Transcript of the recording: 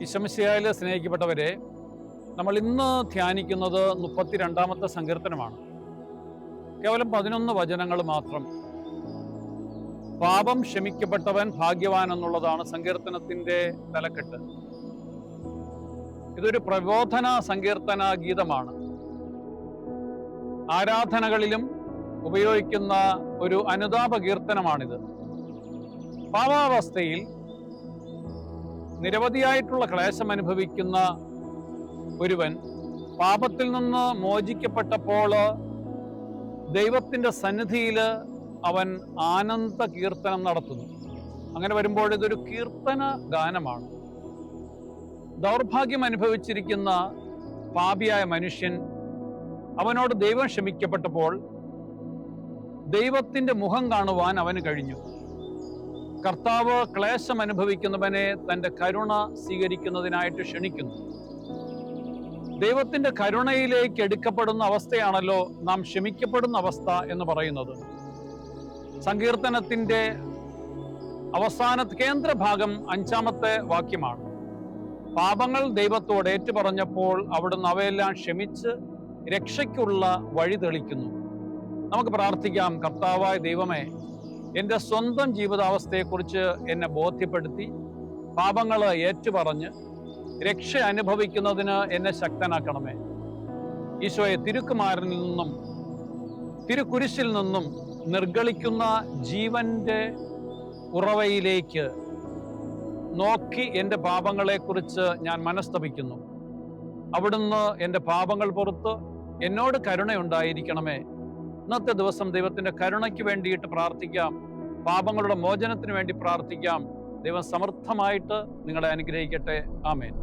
ഈശോമിശിഹായിൽ സ്നേഹിക്കപ്പെട്ടവരെ, നമ്മൾ ഇന്ന് ധ്യാനിക്കുന്നത് 32-ാമത്തെ സങ്കീർത്തനമാണ്. കേവലം 11 വചനങ്ങൾ മാത്രം. പാപം ക്ഷമിക്കപ്പെട്ടവൻ ഭാഗ്യവാൻ എന്നുള്ളതാണ് സങ്കീർത്തനത്തിന്റെ തലക്കെട്ട്. ഇതൊരു പ്രബോധന സങ്കീർത്തന ഗീതമാണ്. ആരാധനകളിലും ഉപയോഗിക്കുന്ന ഒരു അനുതാപ കീർത്തനമാണിത്. പാപാവസ്ഥയിൽ നിരവധിയായിട്ടുള്ള ക്ലേശം അനുഭവിക്കുന്ന ഒരുവൻ പാപത്തിൽ നിന്ന് മോചിക്കപ്പെട്ടപ്പോൾ ദൈവത്തിന്റെ സന്നിധിയിൽ അവൻ ആനന്ദ കീർത്തനം നടത്തുന്നു. അങ്ങനെ വരുമ്പോൾ ഇതൊരു കീർത്തന ഗാനമാണ്. ദൗർഭാഗ്യം അനുഭവിച്ചിരിക്കുന്ന പാപിയായ മനുഷ്യൻ, അവനോട് ദൈവം ക്ഷമിക്കപ്പെട്ടപ്പോൾ ദൈവത്തിന്റെ മുഖം കാണുവാൻ അവന് കഴിഞ്ഞു. കർത്താവ് ക്ലേശം അനുഭവിക്കുന്നവനെ തൻ്റെ കരുണ സ്വീകരിക്കുന്നതിനായിട്ട് ക്ഷണിക്കുന്നു. ദൈവത്തിന്റെ കരുണയിലേക്ക് എടുക്കപ്പെടുന്ന അവസ്ഥയാണല്ലോ നാം ക്ഷമിക്കപ്പെടുന്ന അവസ്ഥ എന്ന് പറയുന്നത്. സങ്കീർത്തനത്തിന്റെ അവസാന കേന്ദ്രഭാഗം 5-ാമത്തെ വാക്യമാണ്. പാപങ്ങൾ ദൈവത്തോട് ഏറ്റുപറഞ്ഞപ്പോൾ അവിടുന്ന് അവയെല്ലാം ക്ഷമിച്ച് രക്ഷയ്ക്കുള്ള വഴി തെളിക്കുന്നു. നമുക്ക് പ്രാർത്ഥിക്കാം. കർത്താവായ ദൈവമേ, എൻ്റെ സ്വന്തം ജീവിതാവസ്ഥയെക്കുറിച്ച് എന്നെ ബോധ്യപ്പെടുത്തി പാപങ്ങൾ ഏറ്റുപറഞ്ഞ് രക്ഷ അനുഭവിക്കുന്നതിന് എന്നെ ശക്തനാക്കണമേ. ഈശോയെ, തിരുക്കുമാരനിൽ നിന്നും തിരുക്കുരിശിൽ നിന്നും നിർഗളിക്കുന്ന ജീവന്റെ ഉറവയിലേക്ക് നോക്കി എൻ്റെ പാപങ്ങളെക്കുറിച്ച് ഞാൻ മനസ്തപിക്കുന്നു. അവിടുന്ന് എൻ്റെ പാപങ്ങൾ പുറത്ത് എന്നോട് കരുണയുണ്ടായിരിക്കണമേ. ഇന്നത്തെ ദിവസം ദൈവത്തിന്റെ കരുണയ്ക്ക് വേണ്ടിയിട്ട് പ്രാർത്ഥിക്കാം. പാപങ്ങളുടെ മോചനത്തിന് വേണ്ടി പ്രാർത്ഥിക്കാം. ദൈവം സമർത്ഥമായിട്ട് നിങ്ങളെ അനുഗ്രഹിക്കട്ടെ. ആമേൻ.